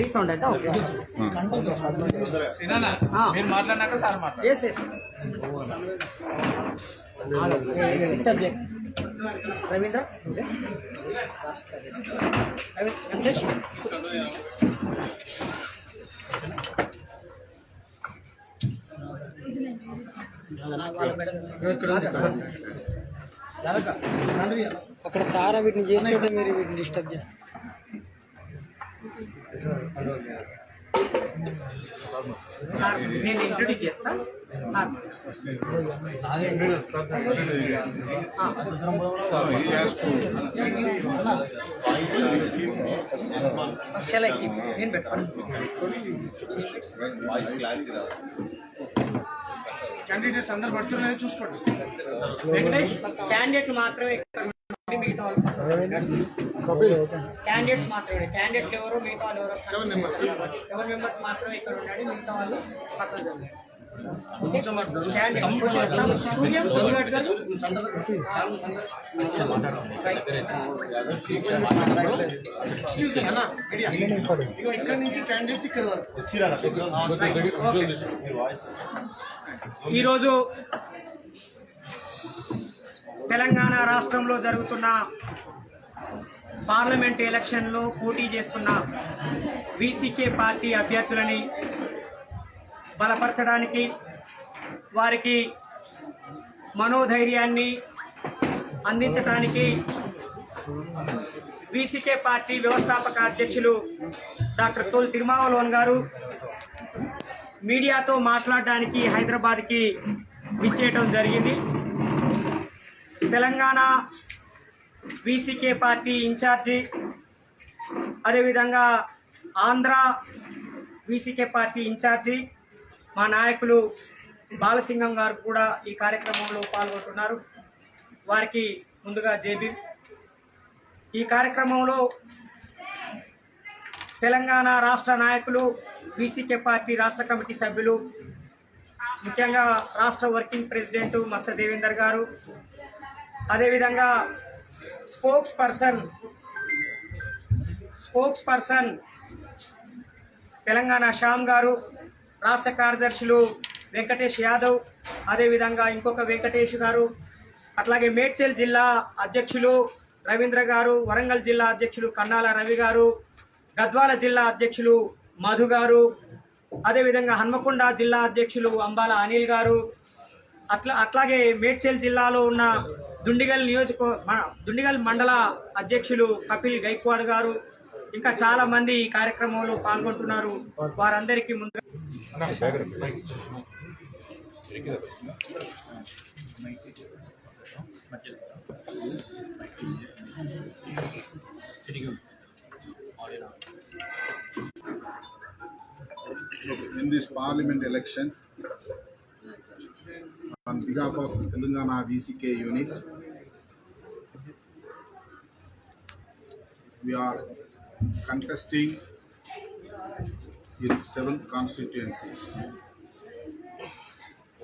Resound అంటే okay మీరు మాట్లాడినాక sir మాట్లాడు. ఎస్ ఎస్ డిస్టర్బ్ చేయండి. రవీంద్ర వెంకటేష్ అక్కడ సారా వీటిని చేస్తుంటే మీరు వీటిని డిస్టర్బ్ చేస్తారు. నేను ఇంట్రొడ్యూస్ చేస్తాను. నేను పెట్టుకోండి. క్యాండిడేట్స్ అందరు పడుతున్నాయో చూసుకోండి. వెంకటేష్ క్యాండిడేట్లు మాత్రమే మిగతా క్యాండిడేట్స్ మాత్రమే క్యాండిడేట్లు ఎవరు మిగతా వాళ్ళు ఎవరు 7 మెంబర్స్ మాత్రమే ఇక్కడ ఉండండి. మిగతా వాళ్ళు పక్కన ఇక్కడ నుంచి క్యాండిడేట్స్ ఇక్కడ వరకు. ఈరోజు తెలంగాణ రాష్ట్రంలో జరుగుతున్న పార్లమెంట్ ఎలక్షన్లో పోటీ చేస్తున్న వీసీకే పార్టీ అభ్యర్థులని బలపరచడానికి, వారికి మనోధైర్యాన్ని అందించడానికి వీసీకే పార్టీ వ్యవస్థాపక అధ్యక్షులు డాక్టర్ తోల్ తిరుమావలోన్ గారు మీడియాతో మాట్లాడడానికి హైదరాబాద్కి విచ్చేయడం జరిగింది. తెలంగాణ వీసీకే పార్టీ ఇన్ఛార్జి, అదేవిధంగా ఆంధ్ర వీసీకే పార్టీ ఇన్ఛార్జి మా నాయకులు బాలసింగం గారు కూడా ఈ కార్యక్రమంలో పాల్గొంటున్నారు. వారికి ముందుగా జేబీ. ఈ కార్యక్రమంలో తెలంగాణ రాష్ట్ర నాయకులు, వీసీకే పార్టీ రాష్ట్ర కమిటీ సభ్యులు, ముఖ్యంగా రాష్ట్ర వర్కింగ్ ప్రెసిడెంట్ మత్స్య దేవేందర్ గారు, అదేవిధంగా స్పోక్స్ పర్సన్ తెలంగాణ శ్యామ్ గారు, రాష్ట్ర కార్యదర్శులు వెంకటేష్ యాదవ్, అదేవిధంగా ఇంకొక వెంకటేష్ గారు, అట్లాగే మేడ్చల్ జిల్లా అధ్యక్షులు రవీంద్ర గారు, వరంగల్ జిల్లా అధ్యక్షులు కన్నాల రవి గారు, గద్వాల జిల్లా అధ్యక్షులు మధు గారు, అదేవిధంగా హన్మకొండ జిల్లా అధ్యక్షులు అంబాల అనిల్ గారు, అట్లాగే మేడ్చల్ జిల్లాలో ఉన్న దుండిగల్ మండల అధ్యక్షులు కపిల్ గైక్వాడ్ గారు, ఇంకా చాలా మంది ఈ కార్యక్రమంలో పాల్గొంటున్నారు. వారందరికీ ముందుగా in this parliament election on behalf of Telangana VCK unit, we are contesting in 7 constituencies: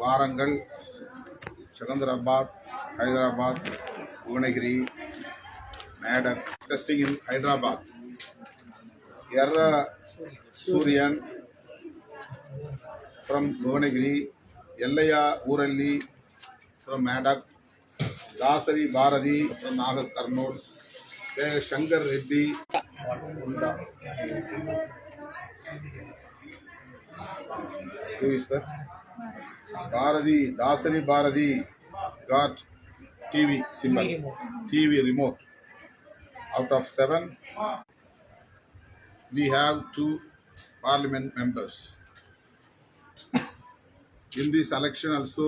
Warangal, Secunderabad, Hyderabad, Bhuvanagiri, Medak. Contesting in Hyderabad, Yarra Suryan from Bhuvanagiri, Yellaya Uralli from Medak, Dasari Bharati from Nagar Karnool, Shankar Reddy. Who is that? Bharati, Dasari Bharati got TV symbol, TV remote. Out of 7, we have 2 parliament members. In this election also,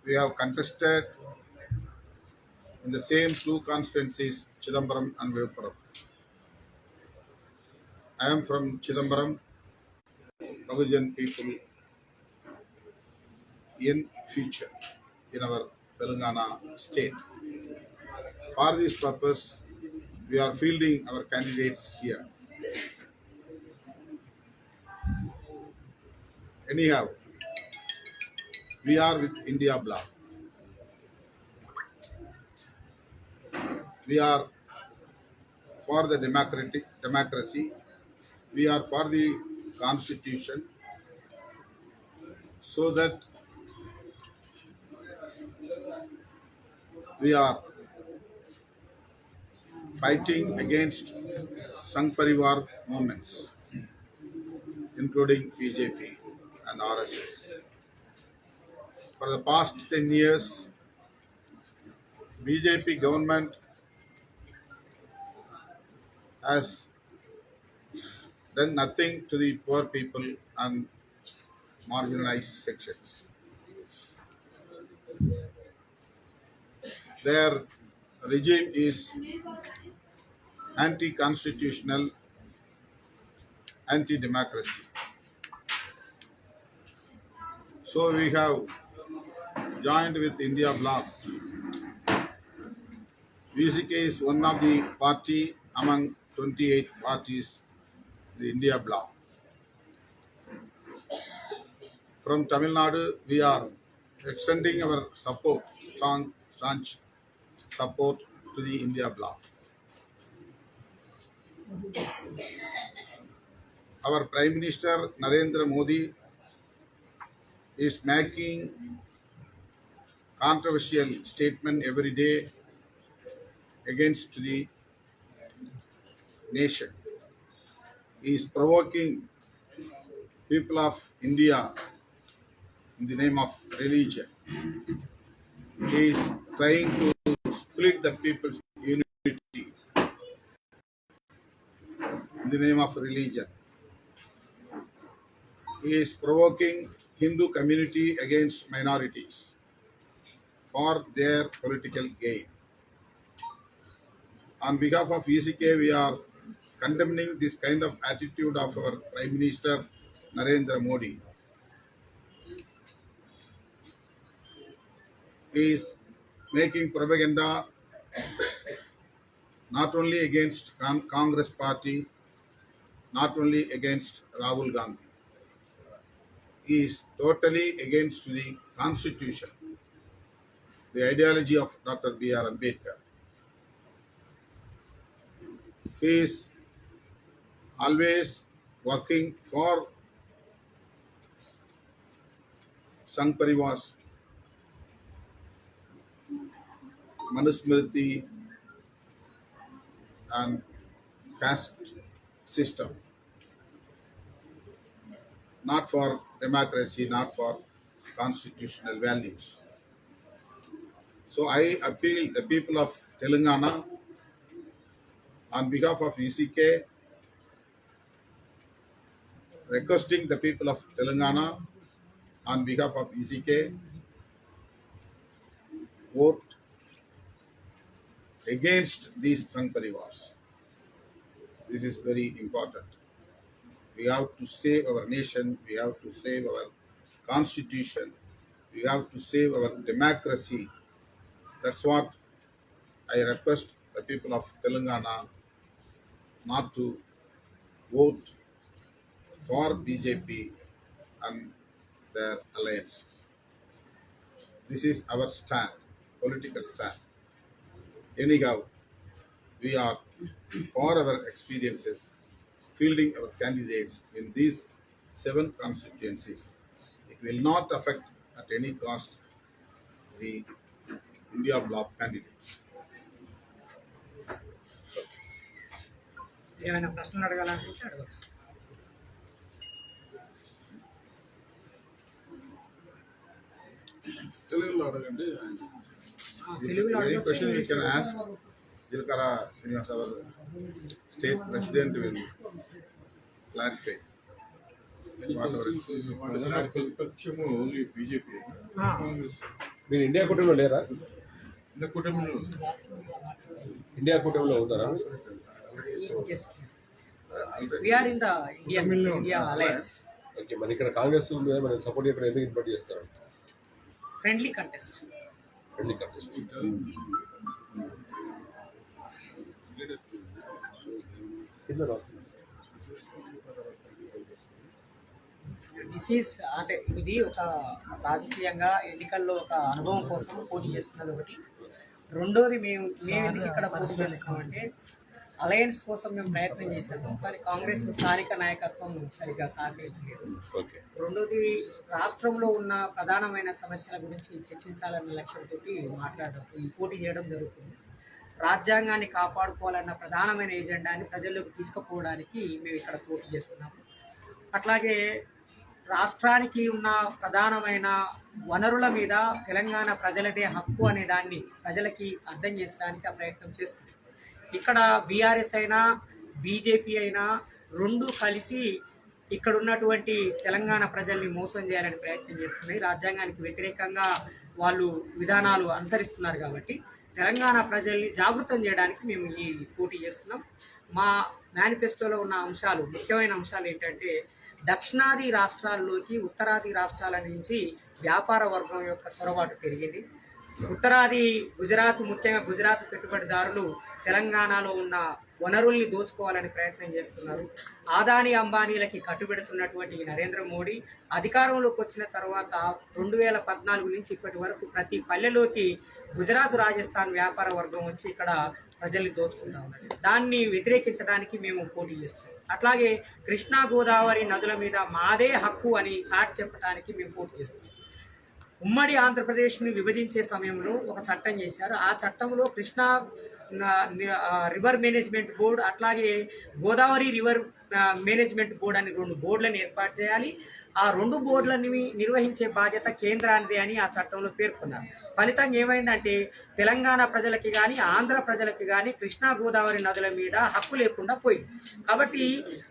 we have contested in the same 2 constituencies, Chidambaram and Viluppuram. I am from Chidambaram, Bahujan people in future in our Telangana state. For this purpose, we are fielding our candidates here. Anyhow, we are with India Bloc. We are for the democracy. We are for the constitution, so that we are fighting against Sangh Parivar movements, including BJP and RSS. For the past 10 years, BJP government has done nothing to the poor people and marginalized sections. Their regime is anti-constitutional, anti-democracy. So we have joined with India Bloc. VCK is one of the party among 28 parties, the India Bloc. From Tamil Nadu, we are extending our support, staunch support to the India Bloc. Our Prime Minister Narendra Modi is making controversial statement every day against the nation. He is provoking people of India in the name of religion. He is trying to split the people's unity in the name of religion. He is provoking Hindu community against minorities for their political gain. On behalf of VCK, we are condemning this kind of attitude of our Prime Minister Narendra Modi. He is making propaganda not only against Congress party, not only against Rahul Gandhi. He is totally against the constitution, the ideology of Dr. B.R. Ambedkar. He is always working for Sangh Parivar's Manusmriti and caste system, not for democracy, not for constitutional values. So I appeal the people of Telangana on behalf of VCK, requesting the people of Telangana on behalf of VCK, vote against these Sangh Parivars. This is very important. We have to save our nation, we have to save our constitution, we have to save our democracy. That's what I request the people of Telangana not to vote for BJP and their alliances. This is our stand, political stand. Anyhow, we are for our experiences fielding our candidates in these 7 constituencies. It will not affect at any cost the India Bloc candidates. ఏమైనా ప్రశ్నలు అడగాలనుకుంటే అడగచ్చు. తెలుగులో అడగండి. తెలుగులో Any question you can అడగచ్చు. ask. Jilkara Srinivas, our state president, will clarify. ప్రతిపక్షము only BJP Congress మీరు India కూటమిలో లేరా? కూటమిలో ఇండియా కూటమిలో ఉన్నారా? We are in the India alliance. Okay, మరి ఇక్కడ కాంగ్రెస్ ఉంది కదా, మనం సపోర్ట్ ఇక్కడ ఎందుకు ఇన్వైట్ చేస్తారు? Friendly contest. Friendly contest. కింద రాస్తుంది. దిస్ ఈస్ అంటే ఇది ఒక రాజకీయంగా ఎన్నికల్లో ఒక అనుభవం కోసం పోటీ చేస్తున్నది ఒకటి. రెండోది మేము ఎందుకు ఇక్కడ పోటీ చేస్తున్నామంటే అలయన్స్ కోసం మేము ప్రయత్నం చేశాము, కానీ కాంగ్రెస్ స్థానిక నాయకత్వం సరిగ్గా సహకరించలేదు. ఓకే. రెండోది, రాష్ట్రంలో ఉన్న ప్రధానమైన సమస్యల గురించి చర్చించాలన్న లక్ష్యంతో మాట్లాడడం, ఈ పోటీ చేయడం జరుగుతుంది. రాజ్యాంగాన్ని కాపాడుకోవాలన్న ప్రధానమైన ఎజెండాని ప్రజల్లోకి తీసుకుపోవడానికి మేము ఇక్కడ పోటీ చేస్తున్నాము. అట్లాగే రాష్ట్రానికి ఉన్న ప్రధానమైన వనరుల మీద తెలంగాణ ప్రజలదే హక్కు అనే దాన్ని ప్రజలకి అర్థం చేయించడానికి ఆ ప్రయత్నం చేస్తుంది. ఇక్కడ బీఆర్ఎస్ అయినా బీజేపీ అయినా రెండు కలిసి ఇక్కడ ఉన్నటువంటి తెలంగాణ ప్రజల్ని మోసం చేయాలని ప్రయత్నం చేస్తున్నాయి. రాజ్యాంగానికి వ్యతిరేకంగా వాళ్ళు విధానాలు అనుసరిస్తున్నారు కాబట్టి తెలంగాణ ప్రజల్ని జాగృతం చేయడానికి మేము ఈ పోటీ చేస్తున్నాం. మా మేనిఫెస్టోలో ఉన్న అంశాలు, ముఖ్యమైన అంశాలు ఏంటంటే, దక్షిణాది రాష్ట్రాల్లోకి ఉత్తరాది రాష్ట్రాల నుంచి వ్యాపార వర్గం యొక్క చొరబాటు పెరిగింది. ఉత్తరాది గుజరాత్, ముఖ్యంగా గుజరాత్ పెట్టుబడిదారులు తెలంగాణలో ఉన్న వనరుల్ని దోచుకోవాలని ప్రయత్నం చేస్తున్నారు. ఆదాని అంబానీలకి కట్టుబెడుతున్నటువంటి నరేంద్ర మోడీ అధికారంలోకి వచ్చిన తర్వాత 2014 నుంచి ఇప్పటి వరకు ప్రతి పల్లెలోకి గుజరాత్, రాజస్థాన్ వ్యాపార వర్గం వచ్చి ఇక్కడ ప్రజల్ని దోచుకుంటా ఉన్నది. దాన్ని వ్యతిరేకించడానికి మేము పోటీ చేస్తున్నాం. అట్లాగే కృష్ణా, గోదావరి నదుల మీద మాదే హక్కు అని చాటి చెప్పడానికి మేము పోటీ చేస్తున్నాం. ఉమ్మడి ఆంధ్రప్రదేశ్ని విభజించే సమయంలో ఒక చట్టం చేశారు. ఆ చట్టంలో కృష్ణా రివర్ మేనేజ్మెంట్ బోర్డు, అట్లాగే గోదావరి రివర్ మేనేజ్మెంట్ బోర్డు అని 2 బోర్డులను ఏర్పాటు చేయాలి. ఆ 2 బోర్డులను నిర్వహించే బాధ్యత కేంద్రానిదే అని ఆ చట్టంలో పేర్కొన్నారు. ఫలితంగా ఏమైందంటే, తెలంగాణ ప్రజలకి కానీ ఆంధ్ర ప్రజలకి కానీ కృష్ణా, గోదావరి నదుల మీద హక్కు లేకుండా పోయింది. కాబట్టి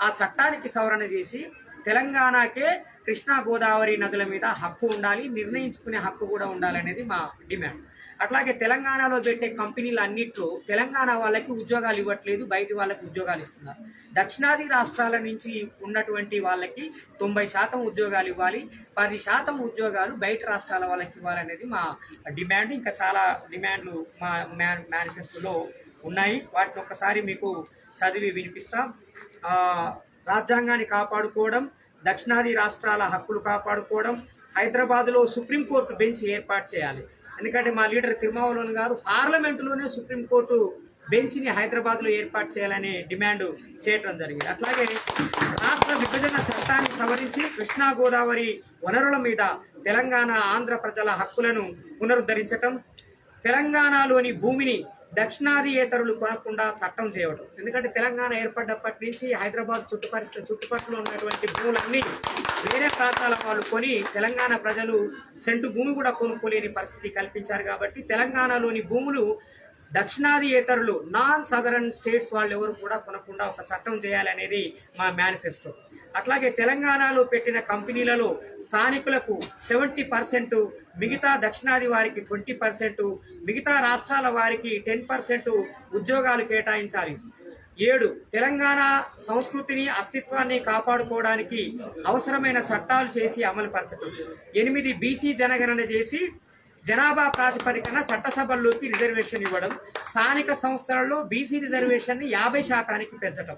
ఆ చట్టానికి సవరణ చేసి తెలంగాణకే కృష్ణా, గోదావరి నదుల మీద హక్కు ఉండాలి, నిర్ణయించుకునే హక్కు కూడా ఉండాలనేది మా డిమాండ్. అట్లాగే తెలంగాణలో పెట్టే కంపెనీలు అన్నిట్లో తెలంగాణ వాళ్ళకి ఉద్యోగాలు ఇవ్వట్లేదు, బయట వాళ్ళకి ఉద్యోగాలు ఇస్తున్నారు. దక్షిణాది రాష్ట్రాల నుంచి ఉన్నటువంటి వాళ్ళకి 90% ఉద్యోగాలు ఇవ్వాలి, 10% ఉద్యోగాలు బయట రాష్ట్రాల వాళ్ళకి ఇవ్వాలనేది మా డిమాండ్. ఇంకా చాలా డిమాండ్లు మా మేనిఫెస్టోలో ఉన్నాయి. వాటిని ఒక్కసారి మీకు చదివి వినిపిస్తాం. రాజ్యాంగాన్ని కాపాడుకోవడం, దక్షిణాది రాష్ట్రాల హక్కులు కాపాడుకోవడం, హైదరాబాద్లో సుప్రీంకోర్టు బెంచ్ ఏర్పాటు చేయాలి. ఎందుకంటే మా లీడర్ తిరుమావలోన్ గారు పార్లమెంటులోనే సుప్రీంకోర్టు బెంచ్ని హైదరాబాద్లో ఏర్పాటు చేయాలనే డిమాండ్ చేయటం జరిగింది. అట్లాగే రాష్ట్ర విభజన చట్టాన్ని సవరించి కృష్ణా, గోదావరి వనరుల మీద తెలంగాణ, ఆంధ్ర ప్రజల హక్కులను పునరుద్ధరించటం, తెలంగాణలోని భూమిని దక్షిణాదియేతరులు కొనకుండా చట్టం చేయడం. ఎందుకంటే తెలంగాణ ఏర్పడ్డప్పటి నుంచి హైదరాబాద్ చుట్టుపక్కల ఉన్నటువంటి భూములన్నీ వేరే ప్రాంతాల వాళ్ళు కొని తెలంగాణ ప్రజలు సెంటు భూమి కూడా కొనుక్కోలేని పరిస్థితి కల్పించారు. కాబట్టి తెలంగాణలోని భూములు దక్షిణాదియేతరులు, నాన్ సదరన్ స్టేట్స్ వాళ్ళు ఎవరు కూడా కొనకుండా ఒక చట్టం చేయాలనేది మా మేనిఫెస్టో. అట్లాగే తెలంగాణలో పెట్టిన కంపెనీలలో స్థానికులకు 70%, మిగతా దక్షిణాది వారికి 20%, మిగతా రాష్ట్రాల వారికి 10% ఉద్యోగాలు కేటాయించాలి. 7 తెలంగాణ సంస్కృతిని, అస్తిత్వాన్ని కాపాడుకోవడానికి అవసరమైన చట్టాలు చేసి అమలుపరచడం. 8 బీసీ జనగణన చేసి జనాభా ప్రాతిపదికన చట్టసభల్లోకి రిజర్వేషన్ ఇవ్వడం. స్థానిక సంస్థలలో బీసీ రిజర్వేషన్ని 50% పెంచడం.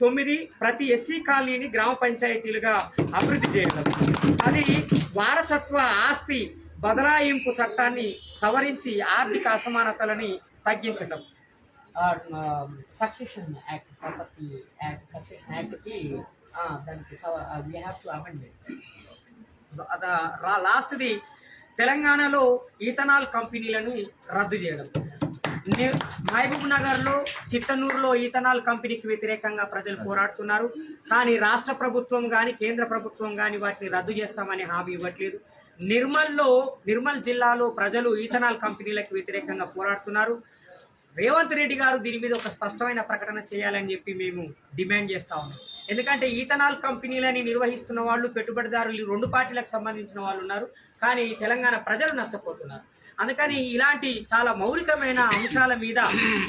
9 ప్రతి ఎస్సీ కాలనీని గ్రామ పంచాయతీలుగా అభివృద్ధి చేయడం. 10 వారసత్వ ఆస్తి బదలాయింపు చట్టాన్ని సవరించి ఆర్థిక అసమానతలని తగ్గించడం. Succession act, property act, succession యాక్ట్కి దానికి వీ హ్యావ్ టు అమెండ్మెంట్. లాస్ట్ది తెలంగాణలో ఈథనాల్ కంపెనీలను రద్దు చేయడం. మహబూబ్ నగర్లో, చిత్తనూరులో ఈథనాల్ కంపెనీకి వ్యతిరేకంగా ప్రజలు పోరాడుతున్నారు. కానీ రాష్ట్ర ప్రభుత్వం కానీ కేంద్ర ప్రభుత్వం కానీ వాటిని రద్దు చేస్తామని హామీ ఇవ్వట్లేదు. నిర్మల్ జిల్లాలో ప్రజలు ఈథనాల్ కంపెనీలకు వ్యతిరేకంగా పోరాడుతున్నారు. రేవంత్ రెడ్డి గారు దీని మీద ఒక స్పష్టమైన ప్రకటన చేయాలని చెప్పి మేము డిమాండ్ చేస్తా ఉన్నాం. ఎందుకంటే ఈథనాల్ కంపెనీలని నిర్వహిస్తున్న వాళ్ళు, పెట్టుబడిదారులు 2 పార్టీలకు సంబంధించిన వాళ్ళు ఉన్నారు, కానీ తెలంగాణ ప్రజలు నష్టపోతున్నారు. అందుకని ఇలాంటి చాలా మౌలికమైన అంశాల మీద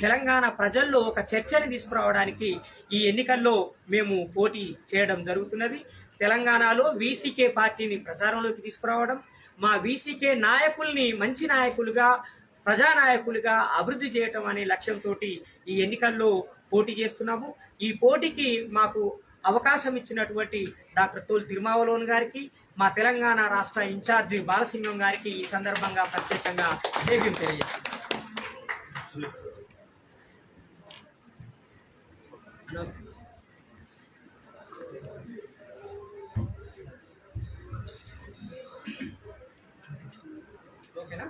తెలంగాణ ప్రజల్లో ఒక చర్చని తీసుకురావడానికి ఈ ఎన్నికల్లో మేము పోటీ చేయడం జరుగుతున్నది. తెలంగాణలో వీసీకే పార్టీని ప్రచారంలోకి తీసుకురావడం, మా వీసీకే నాయకుల్ని మంచి నాయకులుగా, ప్రజానాయకులుగా అభివృద్ధి చేయటం అనే లక్ష్యంతో ఈ ఎన్నికల్లో పోటీ చేస్తున్నాము. ఈ పోటీకి మాకు అవకాశం ఇచ్చినటువంటి డాక్టర్ తోల్ తిరుమావలోన్ గారికి, మా తెలంగాణ రాష్ట్ర ఇన్ఛార్జి బాలసింగం గారికి ఈ సందర్భంగా ప్రత్యేకంగా జైభీం తెలియజేస్తున్నాం. ఓకేనా